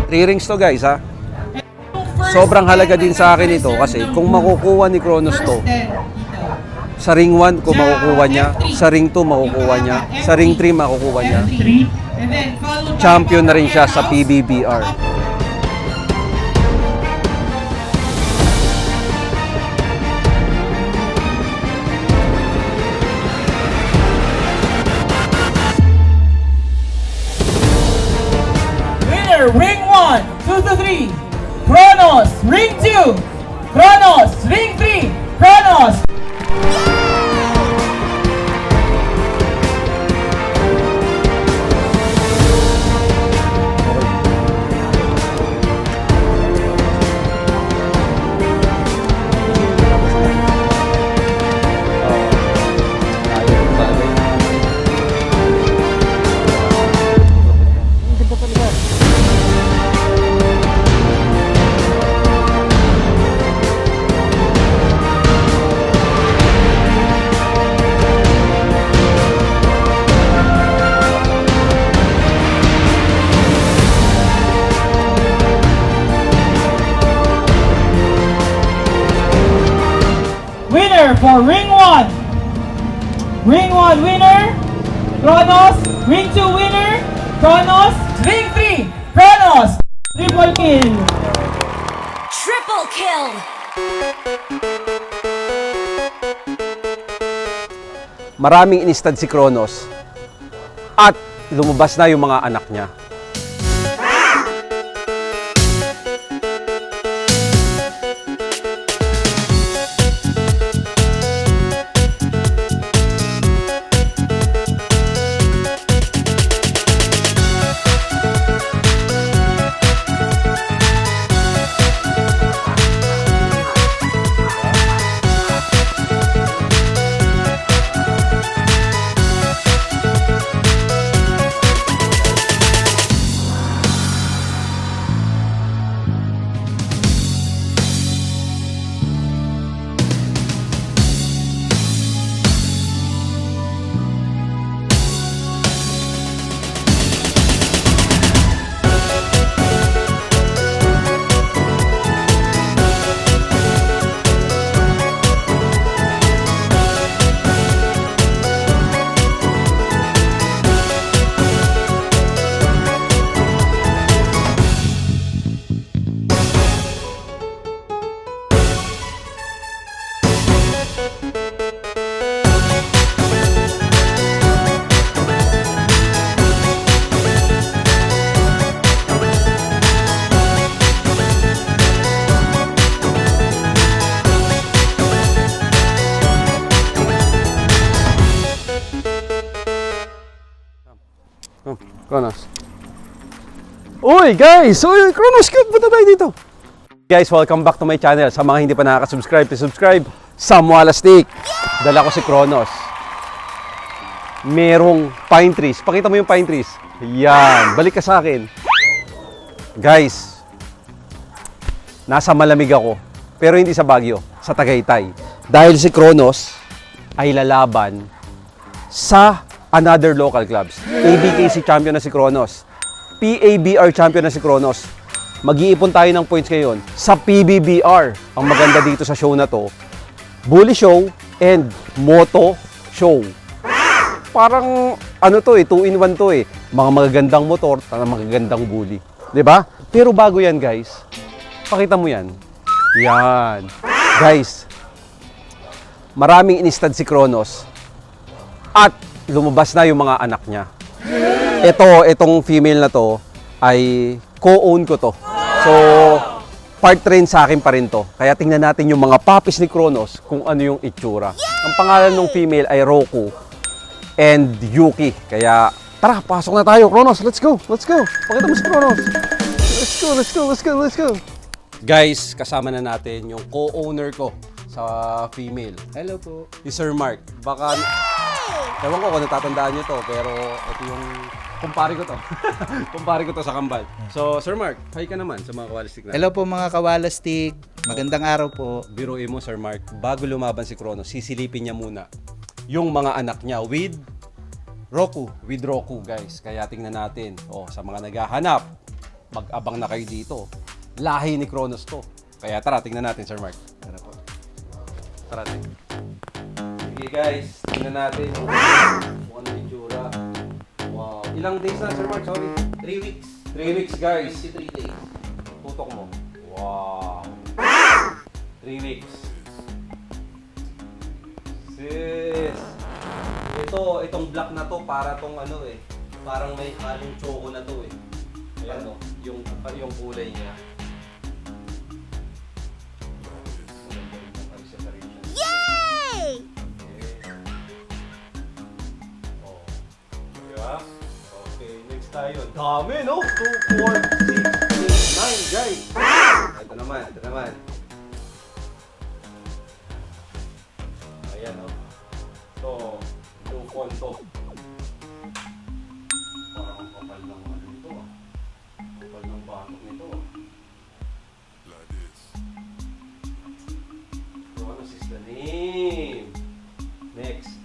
3 rings to guys ha. Sobrang halaga din sa akin ito kasi kung makukuha ni Kronos to, sa ring 1 kung makukuha niya, sa ring 2 makukuha niya, sa ring 3 makukuha niya. Champion na rin siya sa PBBR. Ring 1, 2 to 3, Kronos, ring 2, Kronos, ring 3, Kronos. Winner for ring 1. Ring 1 winner, Kronos. Ring 2 winner, Kronos. Ring 3, Kronos. Triple kill. Triple kill! Maraming inistad si Kronos at lumabas na yung mga anak niya. Kronos. Uy guys! Uy, Kronos, punta tayo dito. Guys, welcome back to my channel. Sa mga hindi pa nakaka-subscribe, please subscribe. Sam Walastik. Dala ko si Kronos. Merong pine trees. Pakita mo yung pine trees. Yan. Balik ka sa akin. Guys, nasa malamig ako. Pero hindi sa Baguio. Sa Tagaytay. Dahil si Kronos ay lalaban sa another local clubs. ABKC champion na si Kronos. PABR champion na si Kronos. Mag-iipon tayo ng points ngayon sa PBBR. Ang maganda dito sa show na to, bully show and moto show. Parang ano to 2-in-1 to Mga magagandang motor, magagandang bully. 'Di ba? Pero bago yan, guys. Pakita mo yan. Yan. Guys, maraming inistad si Kronos. At lumabas na yung mga anak niya. Itong female na to ay co-own ko to. So, part train sa akin pa rin to. Kaya tingnan natin yung mga puppies ni Kronos kung ano yung itsura. Ang pangalan ng female ay Roku and Yuki. Kaya tara, pasok na tayo. Kronos, let's go. Let's go. Pakita mo si Kronos. Let's go, let's go, let's go, let's go. Guys, kasama na natin yung co-owner ko sa female. Hello po. Si Sir Mark. Baka ewan ko kung natatandaan nyo to, pero ito yung kumpare ko to. Kumpare ko to sa Kambal. So, Sir Mark, hi ka naman sa mga Kawalastik na. Hello po mga Kawalastik. Magandang araw po. Biruin mo, Sir Mark, bago lumaban si Kronos, sisilipin niya muna yung mga anak niya with Roku, guys. Kaya tingnan natin. Oh, sa mga naghahanap mag-abang na kayo dito. Lahi ni Kronos to. Kaya tara, tingnan natin, Sir Mark. Tara po. Tara, tingnan. Sige guys, tingnan natin. Kung ano yung itsura. Wow. Ilang days na, Sir Mark? Sorry. 3 weeks. 3 weeks, guys. 23 days. Tutok mo. Wow. 3 weeks. Sis. Itong black na to, para tong ano eh. Parang may halong choco na to eh. Ayan o, yung kulay niya. Yay! Oh. Diba? Okay, next tayo. Dami, no? 2, 4, 6, 8, 9, guys. Ito naman. Ayan, no? Ito, lupon to. Parang ang kapal ng ano nito, ah. Kapal ng batok nito. Kronos is the name. Next.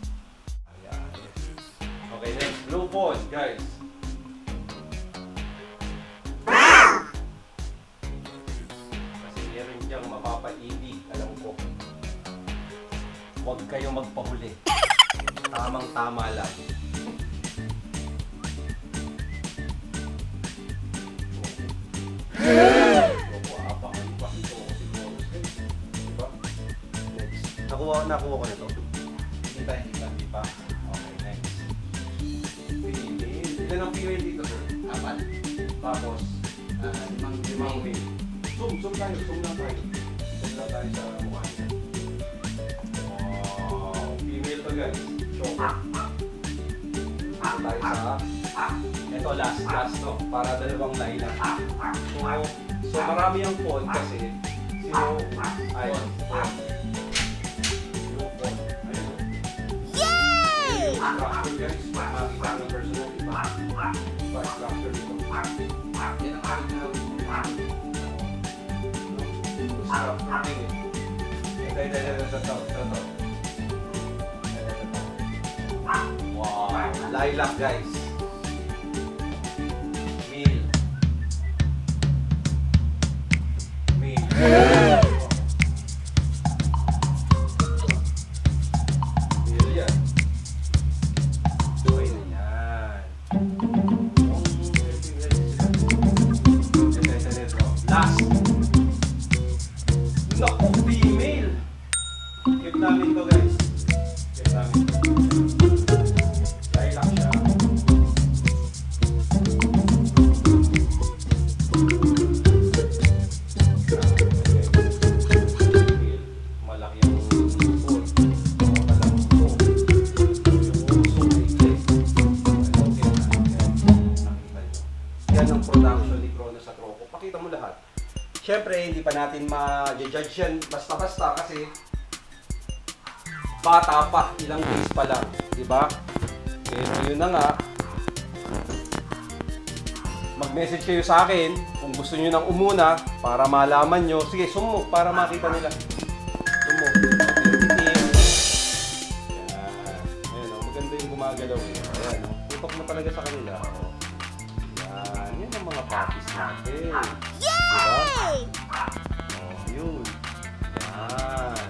Ayan. Okay, next. Blue phone, guys. Kasi meron diyang mapapaibig, alam ko. Huwag kayong magpahuli. Tamang-tama lang. Abangan pa ito ako si Kronos. Diba? Next. Nakuha ko nito. Hindi pa. Okay, next. Female. Ilan ang female dito, sir? 4. Tapos, 5 limang male. Zoom lang tayo. Zoom lang tayo sa mukha niya. Wow, female to guys. Choco. Tayo sa, ito last no, para dalawang line na. So marami ang phone kasi, sino, ay, phone. Ayun. Yay! Structure guys, makikita ng personal, iba structure dito. Yan ang original. Structure din eh. Ito. Wow, lilac guys. Meal. Meal yan. Okay na yan. Ito. Last. Naku, female. Keep namin to guys. Lilac siya. Malaki ang foot. Makalang ito. Yung uso ay clear. Okay na. Nakita nyo. Yan ang production ni Kronos sa Croco. Pakita mo lahat. Siyempre, hindi pa natin ma-judge yan basta-basta kasi bata pa, ilang days pa lang, di ba? Yun na nga. Mag-message kayo sa akin kung gusto niyo nang umuna para malaman nyo. Sige, sumok para makita nila. Sumok. Ayan. Ayan, oh, maganda yung gumagalaw. Ayan, oh. Tutok mo talaga sa kanila. Oh. Yan. Yan ang mga puppies natin. Diba? Oh, yun. Yan.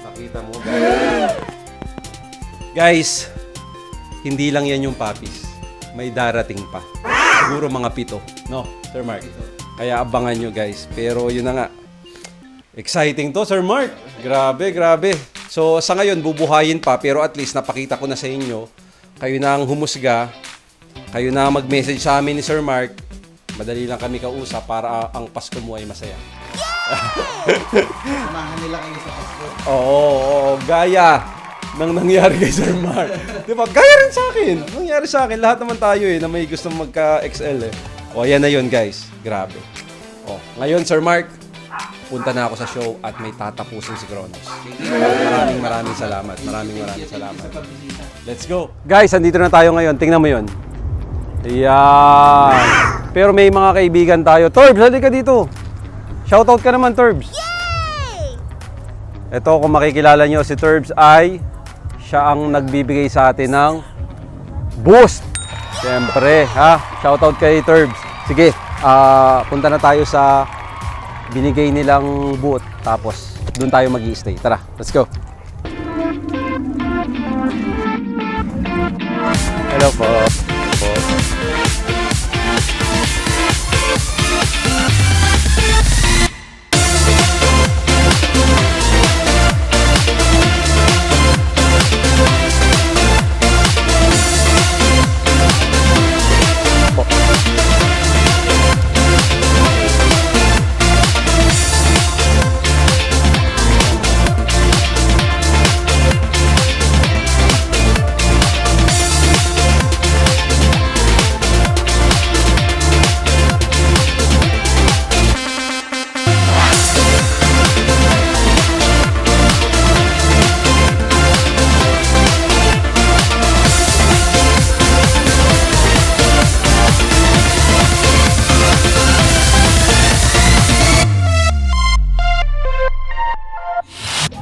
Nakita mo, guys. Guys, hindi lang yan yung puppies. May darating pa. Siguro mga 7. No, Sir Mark? Kaya abangan nyo, guys. Pero yun na nga. Exciting to, Sir Mark. Grabe. So, sa ngayon, bubuhayin pa. Pero at least, napakita ko na sa inyo. Kayo na ang humusga. Kayo na mag-message sa amin ni Sir Mark. Madali lang kami kausap para ang Pasko mo ay masaya. Samahan nila kayo sa Pasko. Oo, gaya ng nangyari kay Sir Mark. Di ba? Gaya rin sa akin. Nangyari sa akin. Lahat naman tayo na may gusto magka-XL eh. O, yan na yun, guys. Grabe. O, ngayon, Sir Mark, punta na ako sa show at may tatapusin si Kronos. Maraming salamat. Maraming salamat. Let's go. Guys, andito na tayo ngayon. Tingnan mo yun. Ayan. Pero may mga kaibigan tayo. Torbs, halika dito. Shoutout ka naman, Torbs. Ito, kung makikilala nyo, si Torbs ay siya ang nagbibigay sa atin ng boost Siyempre, ha? Shoutout kay Terbs. Sige, punta na tayo sa binigay nilang booth. Tapos, doon tayo mag-i-stay. Tara, let's go. Hello po.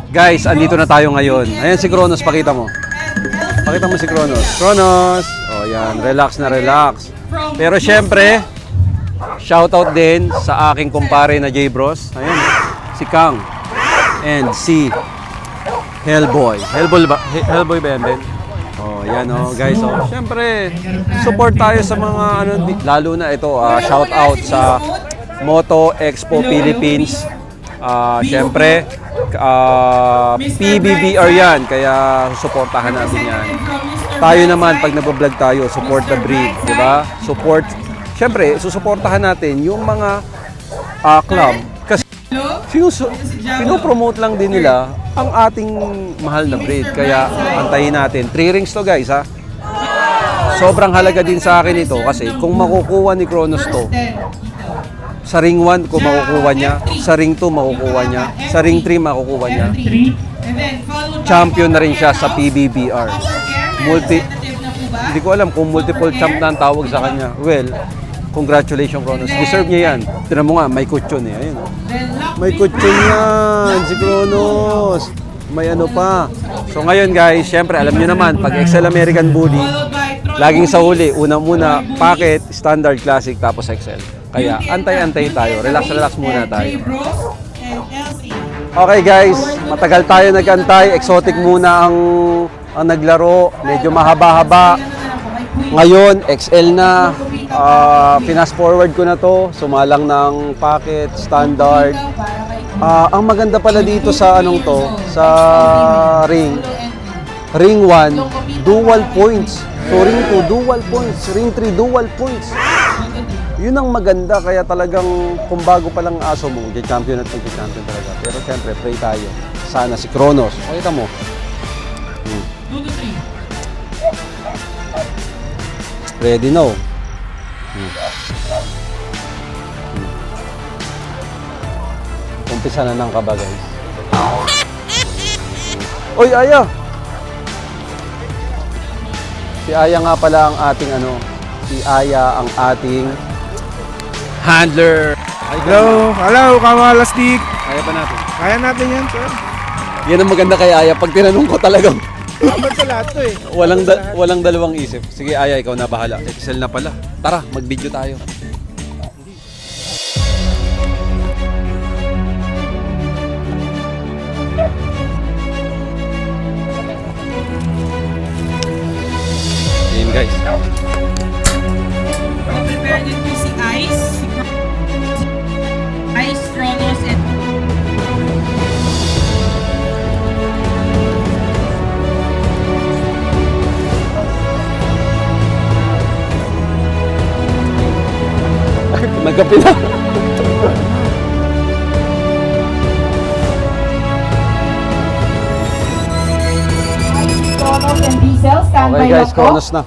Guys, andito na tayo ngayon. Ayan si Kronos, pakita mo. Pakita mo si Kronos. Kronos! O yan, relax na relax. Pero syempre, shoutout din sa aking kumpare na J-Bros. Ayan, si Kang. And si Hellboy. Hellboy ba yan, Ben? Oh, yan oh, guys. Oh, syempre, support tayo sa mga ano, lalo na ito, shoutout sa Moto Expo Philippines. Siyempre, PBBR yan, kaya suportahan natin yan. Tayo naman, pag nagbablog tayo, support the breed, di ba? Support, siyempre, susuportahan natin yung mga club. Kasi pinopromote lang din nila ang ating mahal na breed. Kaya antayin natin. 3 rings to guys, ha? Sobrang halaga din sa akin ito kasi kung makukuha ni Kronos to, sa ring 1 kung makukuha niya, sa ring 2 makukuha niya, sa ring 3 makukuha niya. Champion na rin siya sa PBBR. Hindi ko alam kung multiple champ na ang tawag sa kanya. Well, congratulations Kronos. Deserve niya yan. Tinan mo nga, may kutsyon eh. Ayun, oh. May kutsyon yan, si Kronos. May ano pa. So ngayon guys, syempre alam niyo naman, pag Excel American Bully, laging sa huli, una-muna, packet, standard, classic, tapos Excel. Kaya antay-antay tayo. Relax muna tayo. Okay guys, matagal tayo nag-antay. Exotic muna ang naglaro. Medyo mahaba-haba. Ngayon, XL na. Pinas forward ko na to. Sumalang ng packet, standard. Ang maganda pala dito sa anong to, sa ring 1, dual points. So ring 2, dual points. Ring 3, dual points. Yun ang maganda, kaya talagang kung bago pa lang aso mo, champion at champion talaga. Pero siyempre, pray tayo. Sana si Kronos. Pakita mo. 2 to 3. Ready no? Umpisa na ng kaba, guys. Oy, Aya! Si Aya nga pala ang ating si Aya ang ating handler. Hello, Kamalastik. Kaya pa natin. Kaya natin yan, sir. Yan ang maganda kay Aya. Pag tinanong ko talagang Dapat sa lahat to eh. walang dalawang isip. Sige Aya, ikaw na bahala. Excel na pala. Tara, mag-video tayo. Ayan guys. Prepare din po si Ice. Ice, Kronos, and Nagkape na. Kronos and Diesel, standby Okay guys, lang po. Kronos na.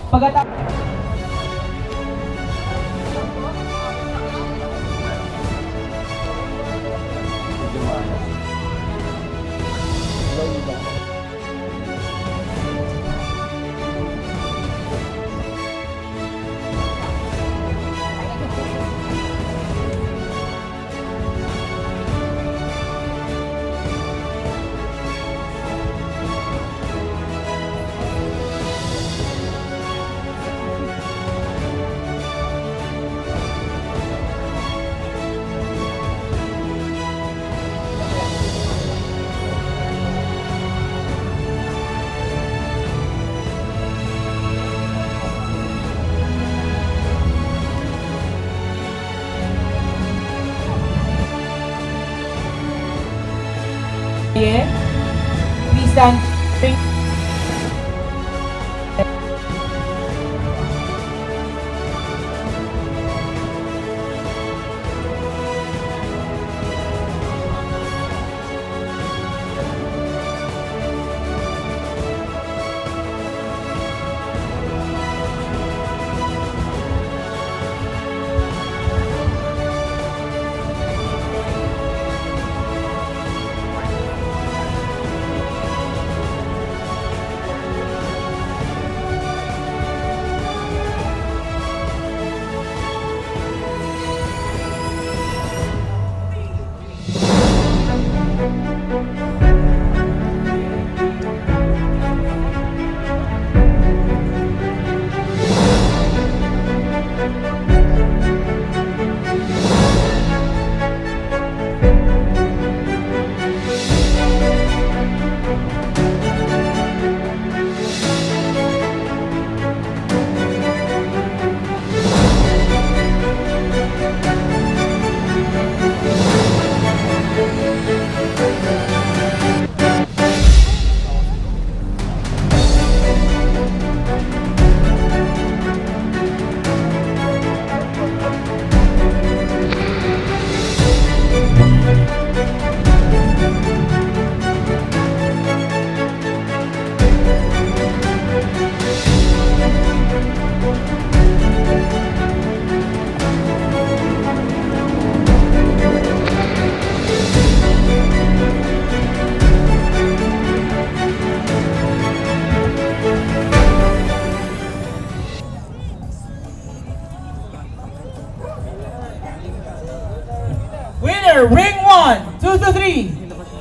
Winner, ring 1, 2 to 3.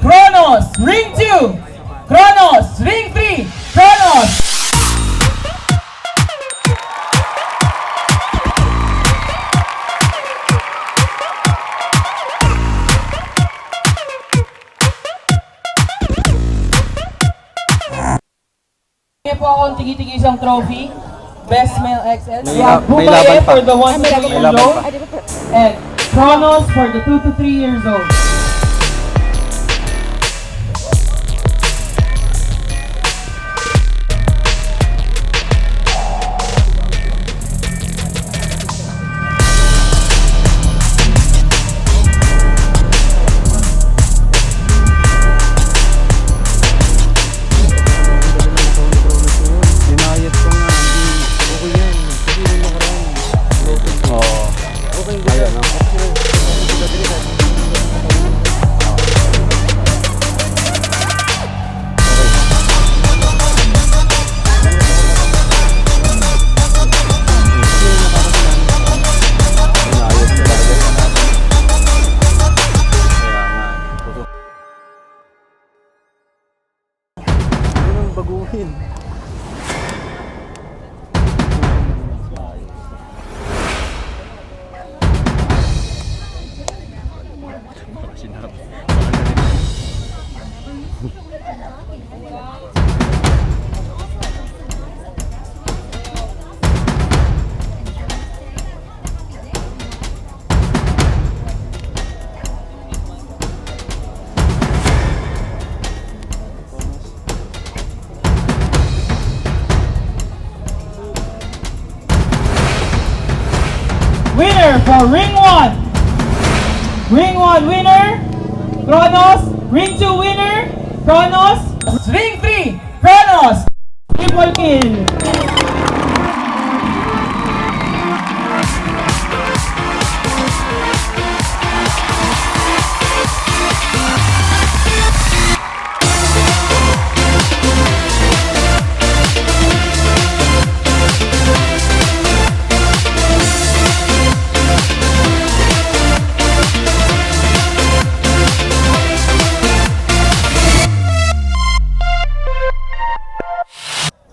Kronos, ring 2. Kronos, ring 3. Kronos. Kaya po akong tigi-tigi isang trophy. Best Male XL. May We have may Bukaye laban pa. for the 1 to 3 May years laban old. pa. And Kronos for the 2 to 3 years old. Dinayat ko nga. Okay yan. Kasi yung nakaraan. Oo. Okay, ayan na. Dinayat ko talaga. Kaya nga. Ano nang baguhin? Winner for ring 1. Ring 1 winner. Kronos. Ring 2 winner. Kronos. Ring 3. Kronos. Triple kill.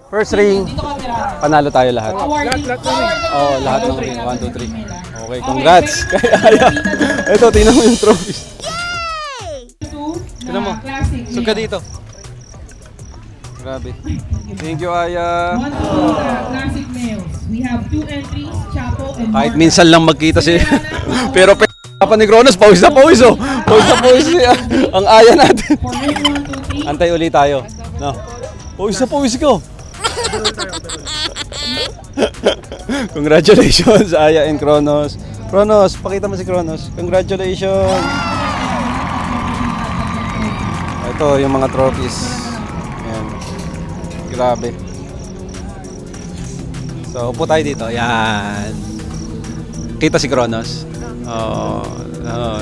First ring, Dito ka tira. panalo tayo lahat. Awarding. Oo, lahat ng ring. 1, 2, 3. Okay, congrats! Kaya, ito, tingnan mo yung trophies. Tingnan mo. Suka dito. Grabe. Thank you, Aya. One to classic males. We have 2 entries, Chapo and Kahit Mark. minsan lang magkita si... Pero pa ni Kronos, pawis na pawis, oh. Pawis na pawis siya. Ang Aya natin. For ring 1, 2, 3. Antay ulit tayo. No. Pawis na pawis ko. Congratulations, Aya and Kronos. Kronos, pakita mo si Kronos. Congratulations. Ito yung mga trophies. Ayan. Grabe. So, upo tayo dito. Ayan. Kita si Kronos.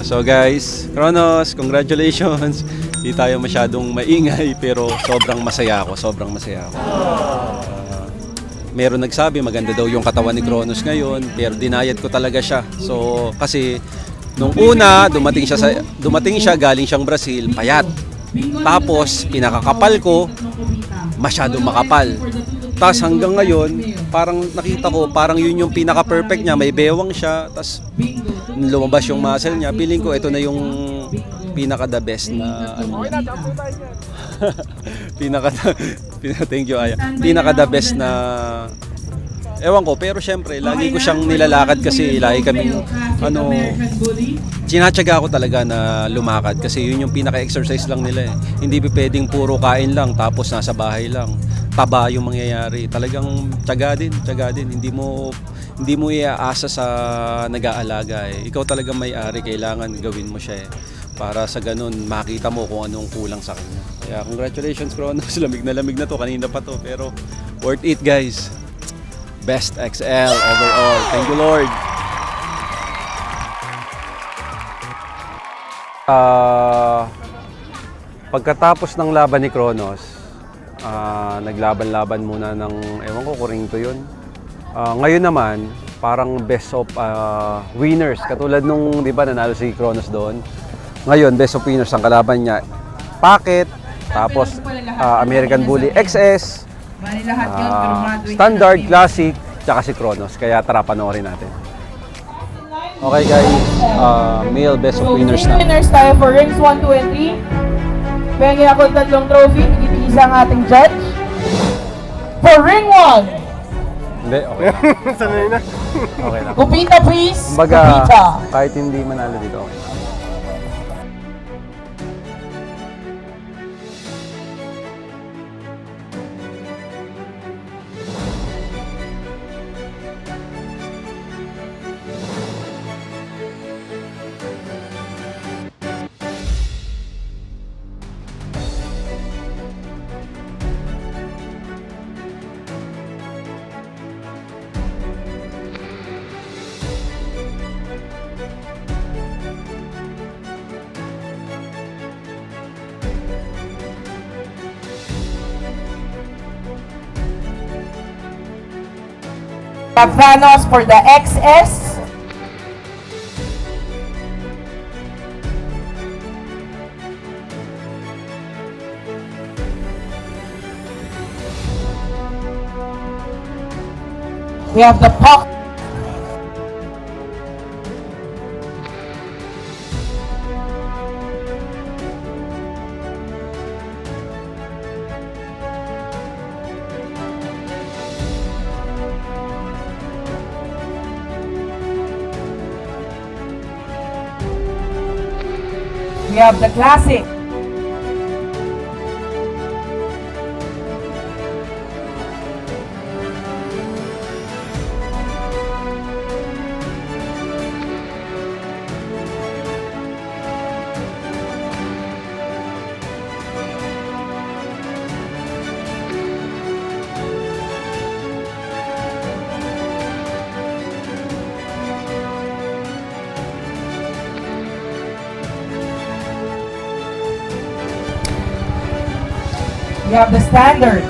So guys, Kronos, congratulations. Hindi tayo masyadong maingay pero sobrang masaya ako. Sobrang masaya ako. Meron nagsabi maganda daw yung katawan ni Kronos ngayon pero dinayat ko talaga siya. So kasi nung una dumating siya galing siyang Brazil, payat. Tapos pinakakapal ko, masyadong makapal. Tapos hanggang ngayon, parang nakita ko parang yun yung pinaka-perfect niya, may bewang siya, tapos lumabas yung muscle niya. Feeling ko ito na yung pinaka-the best na ano niya. Thank you, Aya. Pinaka-the best na ewan ko, pero syempre lagi ko siyang nilalakad kasi lagi kaming sinatsaga ko talaga na lumakad kasi yun yung pinaka-exercise lang nila eh. Hindi pwedeng puro kain lang tapos nasa bahay lang. Taba yung mangyayari. Talagang tiyaga din. Hindi mo iaasa sa nag-aalaga eh. Ikaw talaga may-ari, kailangan gawin mo siya eh. Para sa ganun, makita mo kung anong kulang sa kanya. Kaya congratulations, Kronos. Lamig na to. Kanina pa to. Pero worth it, guys. Best XL overall. Thank you, Lord. Pagkatapos ng laban ni Kronos, naglaban-laban muna ng, ewan ko, Corinto yun. Ngayon naman, parang best of winners. Katulad nung, di ba, nanalo si Kronos doon. Ngayon, Best of Winners ang kalaban niya. Pocket, tapos American Bully XS, Bali lahat yun, graduate Standard, Classic, tsaka si Kronos. Kaya tara, panoorin natin. Okay guys, male Best of So, Winners three na. winners tayo for rings 1, 2, and 3. Pengi ako ng 3 trophy, isa ang ating judge. For ring 1, Hindi, okay. Sanay na. Okay lang. Kupita please, Kumbaga, Kupita. kahit hindi manalo dito, okay. Thanos for the XS. We have the Puck. We have the Classic. We have the Standard.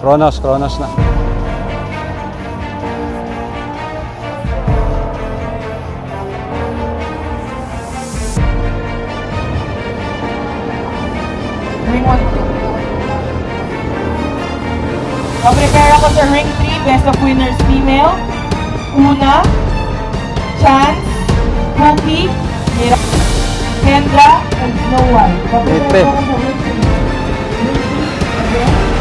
Kronos na. Ring 1. Prepare ako sa ring 3, Best of Winners female. Una, Chance, Cookie, Kendra, and Snow White. Prepare Ite. ako sa ring 3. Ring 3, okay?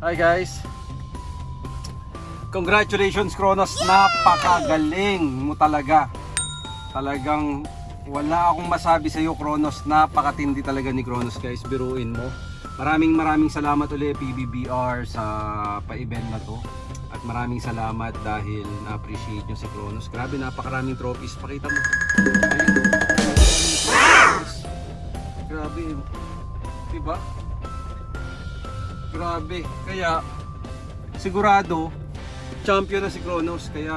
Hi guys. Congratulations Kronos, napakagaling mo talaga. Talagang wala akong masabi sa iyo Kronos, napakatindi talaga ni Kronos guys, biruin mo. Maraming salamat ulit PBBR sa pa-event na to. At maraming salamat dahil na-appreciate nyo si Kronos. Grabe, napakaraming trophies, pakita mo. Ayun. Grabe, diba? Grabe, kaya sigurado champion na si Kronos, kaya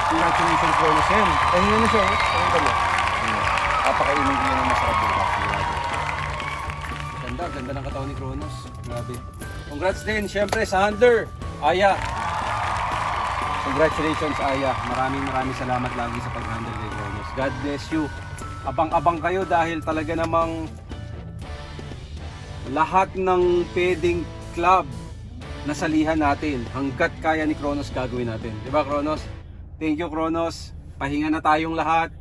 congratulations Kronos. Yan, pahinga na siya, pakita mo. Napakainin ko yan ng masarap yung coffee. Ganda ng katawan ni Kronos. Grabe. Congrats din, syempre sa handler, Aya. Congratulations Aya. Maraming salamat lagi sa pag-handle ni Kronos. God bless you. Abang-abang kayo dahil talaga namang lahat ng pwedeng club na salihan natin, hanggat kaya ni Kronos gagawin natin. Diba Kronos? Thank you Kronos. Pahinga na tayong lahat.